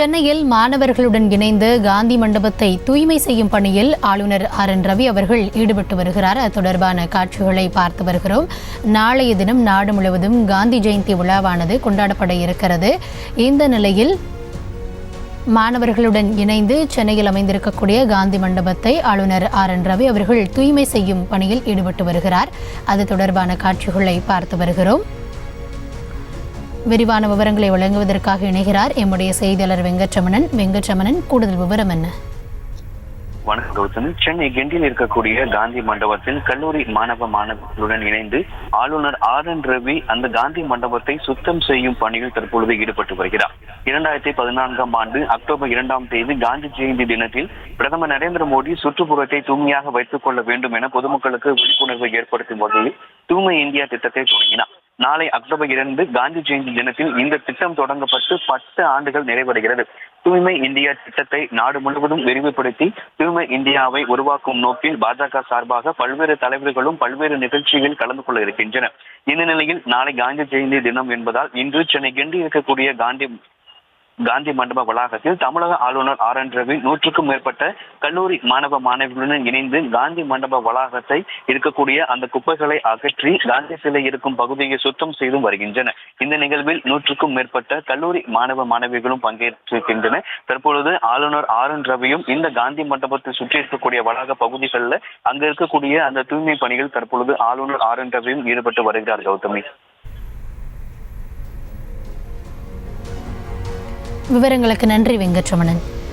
சென்னையில் மாணவர்களுடன் இணைந்து காந்தி மண்டபத்தை தூய்மை செய்யும் பணியில் ஆளுநர் RN ரவி அவர்கள் ஈடுபட்டு வருகிறார். அது தொடர்பான காட்சிகளை பார்த்து வருகிறோம். நாளைய தினம் நாடு முழுவதும் காந்தி ஜெயந்தி விழாவானது கொண்டாடப்பட இருக்கிறது. இந்த நிலையில் மாணவர்களுடன் இணைந்து சென்னையில் அமைந்திருக்கக்கூடிய காந்தி மண்டபத்தை ஆளுநர் RN ரவி அவர்கள் தூய்மை செய்யும் பணியில் ஈடுபட்டு வருகிறார். அது தொடர்பான காட்சிகளை பார்த்து வருகிறோம். விரிவான விவரங்களை வழங்குவதற்காக இணைகிறார் எம்முடைய செய்தியாளர் வெங்கட்ரமணன். கூடுதல் விவரம் என்ன? வணக்கம் கௌதமி. சென்னை கிண்டியில் இருக்கக்கூடிய காந்தி மண்டபத்தில் கல்லூரி மாணவர்களுடன் இணைந்து ஆளுநர் RN ரவி அந்த காந்தி மண்டபத்தை சுத்தம் செய்யும் பணியில் தற்பொழுது ஈடுபட்டு வருகிறார். 2014ஆம் ஆண்டு அக்டோபர் 2ஆம் தேதி காந்தி ஜெயந்தி தினத்தில் பிரதமர் நரேந்திர மோடி சுற்றுப்புறத்தை தூய்மையாக வைத்துக் கொள்ள வேண்டும் என பொதுமக்களுக்கு விழிப்புணர்வை ஏற்படுத்தும் வகையில் தூய்மை இந்தியா திட்டத்தை தொடங்கினார். நாளை அக்டோபர் 2 காந்தி ஜெயந்தி தினத்தில் இந்த திட்டம் தொடங்கப்பட்டு 10 ஆண்டுகள் நிறைவடைகிறது. தூய்மை இந்தியா திட்டத்தை நாடு முழுவதும் விரிவுபடுத்தி தூய்மை இந்தியாவை உருவாக்கும் நோக்கில் பாஜக சார்பாக பல்வேறு தலைவர்களும் பல்வேறு நிகழ்ச்சிகளில் கலந்து கொள்ள இருக்கின்றனர். இந்த நிலையில் நாளை காந்தி ஜெயந்தி தினம் என்பதால் இன்று சென்னை கிண்டி இருக்கக்கூடிய காந்தி மண்டப வளாகத்தில் தமிழக ஆளுநர் RN ரவி 100க்கும் மேற்பட்ட கல்லூரி மாணவர்களுடன் இணைந்து காந்தி மண்டப வளாகத்தை இருக்கக்கூடிய அந்த குப்பைகளை அகற்றி காந்தி சிலை இருக்கும் பகுதியை சுத்தம் செய்து வருகின்றனர். இந்த நிகழ்வில் 100க்கும் மேற்பட்ட கல்லூரி மாணவிகளும் பங்கேற்றிருக்கின்றனர். தற்பொழுது ஆளுநர் RN ரவியும் இந்த காந்தி மண்டபத்தை சுற்றி இருக்கக்கூடிய வளாக பகுதிகளில் அங்கு இருக்கக்கூடிய அந்த தூய்மை பணிகள் தற்பொழுது ஆளுநர் RN ரவியும் ஈடுபட்டு வருகிறார். கௌதமி, விவரங்களுக்கு நன்றி வெங்கட்ரமணன்.